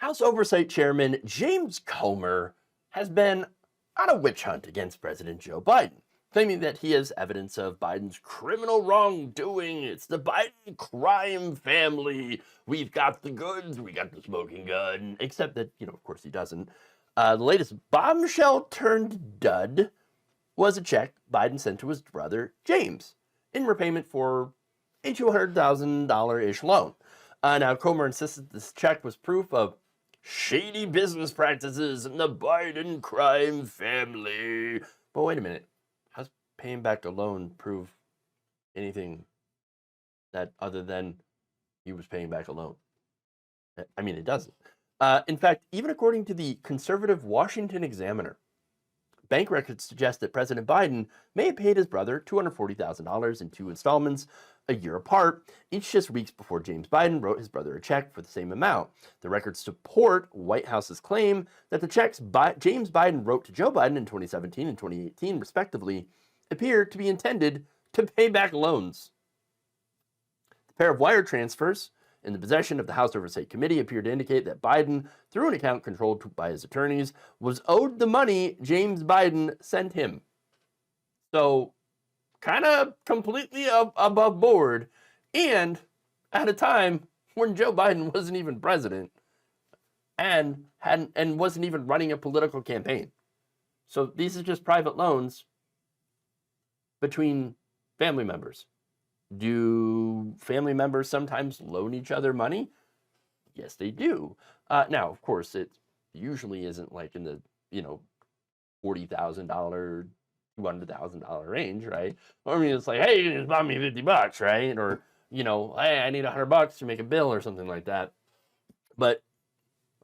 House Oversight Chairman James Comer has been on a witch hunt against President Joe Biden, claiming that he has evidence of Biden's criminal wrongdoing. It's the Biden crime family. We've got the goods, we got the smoking gun, except that, of course he doesn't. The latest bombshell turned dud was a check Biden sent to his brother James in repayment for a $200,000-ish loan. Now, Comer insisted this check was proof of shady business practices in the Biden crime family. But wait a minute. How's paying back a loan prove anything that other than he was paying back a loan? I mean, it doesn't. In fact, even according to the conservative Washington Examiner, bank records suggest that President Biden may have paid his brother $240,000 in 2 installments a year apart, each just weeks before James Biden wrote his brother a check for the same amount. The records support White House's claim that the checks James Biden wrote to Joe Biden in 2017 and 2018, respectively, appear to be intended to pay back loans. The pair of wire transfers in the possession of the House Oversight Committee appear to indicate that Biden, through an account controlled by his attorneys, was owed the money James Biden sent him. So, kind of completely above board, and at a time when Joe Biden wasn't even president and wasn't even running a political campaign. So these are just private loans between family members. Do family members sometimes loan each other money? Yes, they do. Now, of course, it usually isn't like in the, $40,000, $200,000 range, right? I mean, it's like, hey, you can just buy me $50, right? Or, hey, I need $100 to make a bill or something like that. But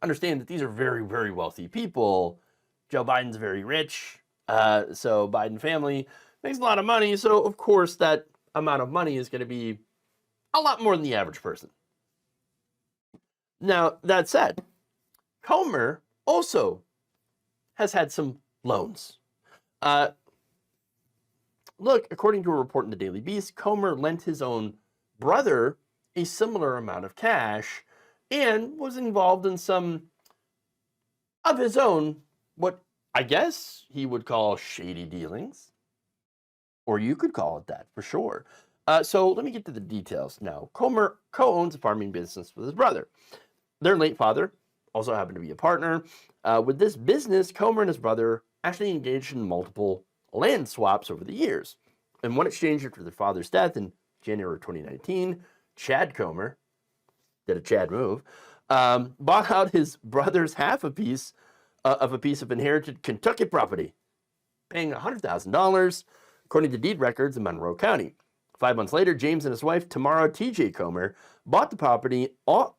understand that these are very, very wealthy people. Joe Biden's very rich. So Biden family makes a lot of money. So, of course, that amount of money is going to be a lot more than the average person. Now, that said, Comer also has had some loans. Look, according to a report in the Daily Beast, Comer lent his own brother a similar amount of cash and was involved in some of his own, what I guess he would call shady dealings. Or you could call it that, for sure. So let me get to the details now. Comer co-owns a farming business with his brother. Their late father also happened to be a partner. With this business, Comer and his brother actually engaged in multiple land swaps over the years. In one exchange after their father's death in January 2019, Chad Comer did a Chad move, bought out his brother's half a piece of inherited Kentucky property, paying $100,000, according to deed records in Monroe County. 5 months later, James and his wife, Tamara T.J. Comer, bought the property out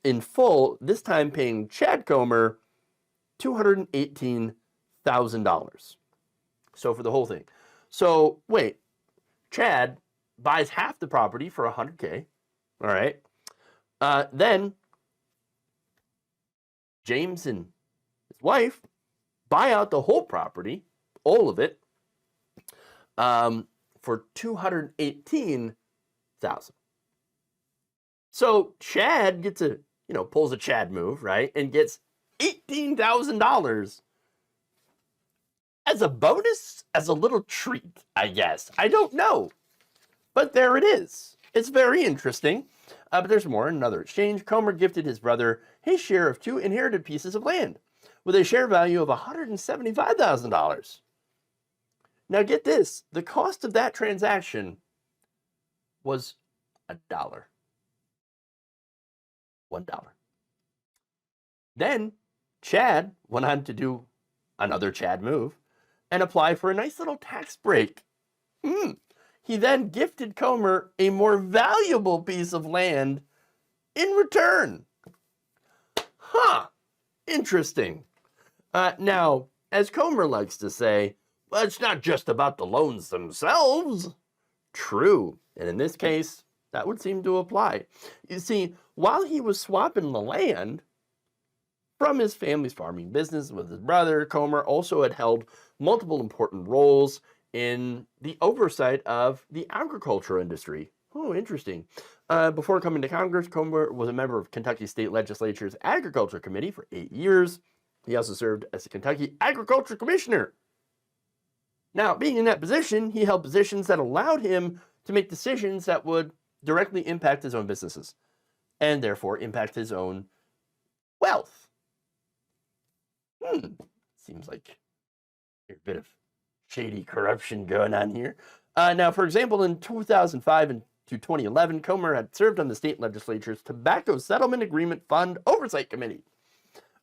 in full, this time paying Chad Comer $218,000. So for the whole thing. So wait, Chad buys half the property for $100K. All right. Then James and his wife buy out the whole property, all of it, for $218,000. So Chad gets pulls a Chad move, right, and gets $18,000 as a bonus, as a little treat, I guess. I don't know, but there it is. It's very interesting. But there's more. In another exchange, Comer gifted his brother his share of 2 inherited pieces of land with a share value of $175,000. Now get this, the cost of that transaction was $1. $1. Then Chad went on to do another Chad move and apply for a nice little tax break. He then gifted Comer a more valuable piece of land in return. Interesting. Now, as Comer likes to say, well, it's not just about the loans themselves. True. And in this case, that would seem to apply. You see, while he was swapping the land from his family's farming business with his brother, Comer also had held multiple important roles in the oversight of the agriculture industry. Oh, interesting. Before coming to Congress, Comer was a member of Kentucky State Legislature's Agriculture Committee for 8 years. He also served as the Kentucky Agriculture Commissioner. Now, being in that position, he held positions that allowed him to make decisions that would directly impact his own businesses and therefore impact his own wealth. Seems like a bit of shady corruption going on here. Now, for example, in 2005 and to 2011, Comer had served on the state legislature's Tobacco Settlement Agreement Fund Oversight Committee.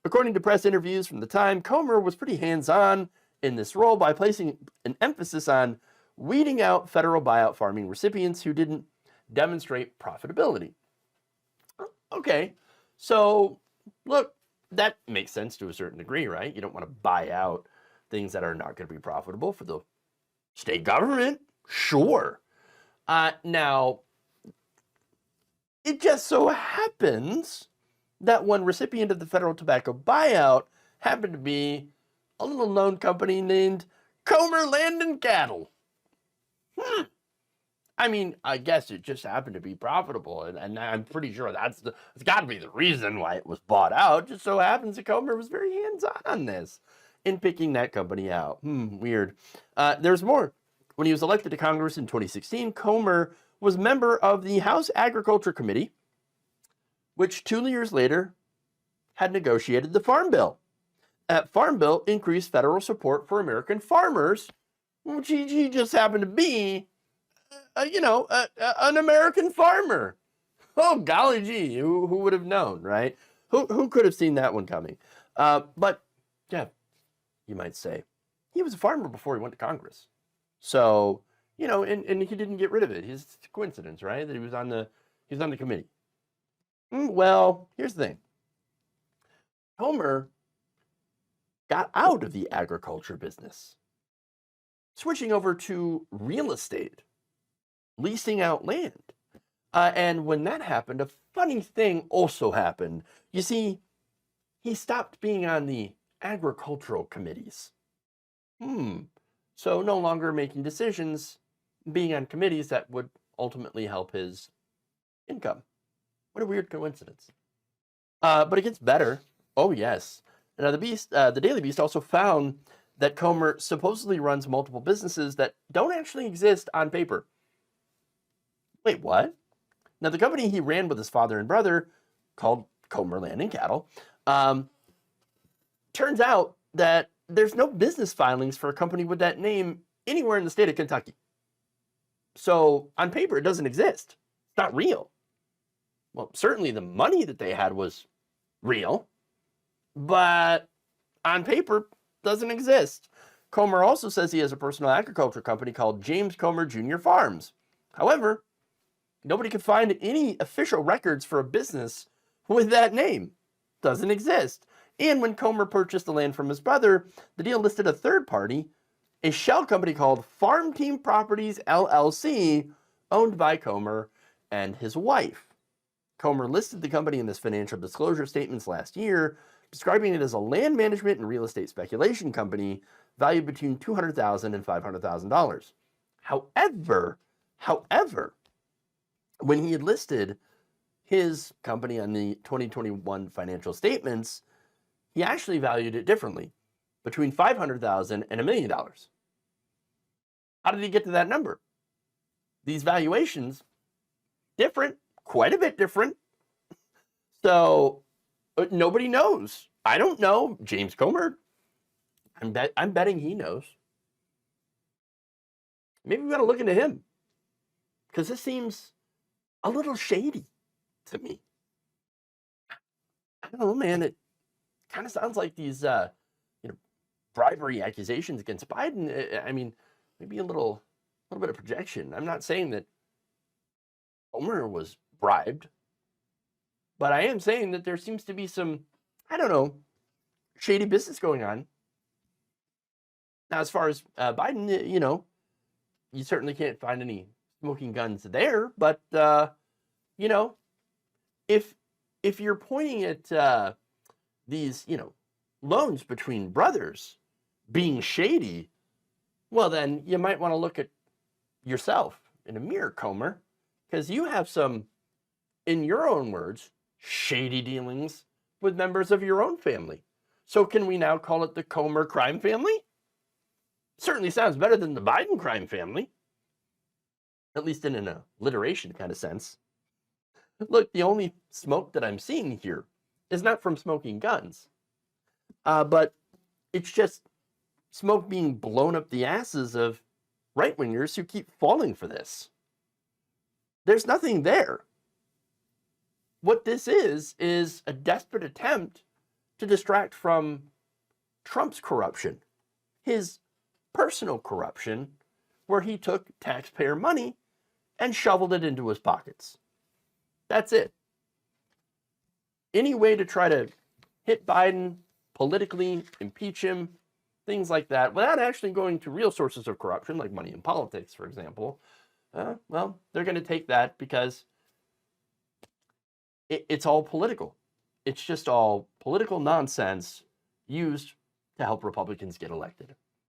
According to press interviews from the time, Comer was pretty hands-on in this role by placing an emphasis on weeding out federal buyout farming recipients who didn't demonstrate profitability. Okay, so look, that makes sense to a certain degree, right? You don't want to buy out things that are not going to be profitable for the state government. Sure. Now, it just so happens that one recipient of the federal tobacco buyout happened to be a little known company named Comer Land and Cattle. I mean, I guess it just happened to be profitable, and I'm pretty sure it's got to be the reason why it was bought out. Just so happens that Comer was very hands-on on this in picking that company out. Weird. There's more. When he was elected to Congress in 2016, Comer was member of the House Agriculture Committee, which 2 years later had negotiated the Farm Bill. That Farm Bill increased federal support for American farmers, which he just happened to be, an American farmer. Oh, golly gee, who would have known, right? Who could have seen that one coming? But, yeah, you might say, he was a farmer before he went to Congress. So, and he didn't get rid of it. It's a coincidence, right? That he was on the committee. Well, here's the thing. Comer got out of the agriculture business, switching over to real estate, leasing out land. And when that happened, a funny thing also happened. You see, he stopped being on the agricultural committees. So no longer making decisions, being on committees that would ultimately help his income. What a weird coincidence. But it gets better. Oh, yes. Now, the Daily Beast also found that Comer supposedly runs multiple businesses that don't actually exist on paper. Wait, what? Now, the company he ran with his father and brother, called Comer Land and Cattle, turns out that there's no business filings for a company with that name anywhere in the state of Kentucky. So, on paper, it doesn't exist. It's not real. Well, certainly the money that they had was real, but on paper, doesn't exist. Comer also says he has a personal agriculture company called James Comer Jr. Farms. However, nobody could find any official records for a business with that name. Doesn't exist. And when Comer purchased the land from his brother, the deal listed a third party, a shell company called Farm Team Properties, LLC, owned by Comer and his wife. Comer listed the company in his financial disclosure statements last year, describing it as a land management and real estate speculation company valued between $200,000 and $500,000. However, when he had listed his company on the 2021 financial statements, he actually valued it differently, between $500,000 and $1 million. How did he get to that number? These valuations, different, quite a bit different. So nobody knows. I don't know. James Comer, I'm betting he knows. Maybe we got to look into him, because this seems a little shady to me. I don't know, man. It kind of sounds like these, bribery accusations against Biden. I mean, maybe a little bit of projection. I'm not saying that Comer was bribed, but I am saying that there seems to be some, shady business going on. Now, as far as Biden, you certainly can't find any smoking guns there, but, if you're pointing at these, loans between brothers being shady, well, then you might want to look at yourself in a mirror, Comer, because you have some in your own words, shady dealings with members of your own family. So can we now call it the Comer crime family? Certainly sounds better than the Biden crime family, at least in an alliteration kind of sense. Look, the only smoke that I'm seeing here is not from smoking guns, but it's just smoke being blown up the asses of right-wingers who keep falling for this. There's nothing there. What this is a desperate attempt to distract from Trump's corruption, his personal corruption, where he took taxpayer money and shoveled it into his pockets. That's it. Any way to try to hit Biden politically, impeach him, things like that, without actually going to real sources of corruption, like money in politics, for example, well, they're going to take that because it's all political. It's just all political nonsense used to help Republicans get elected.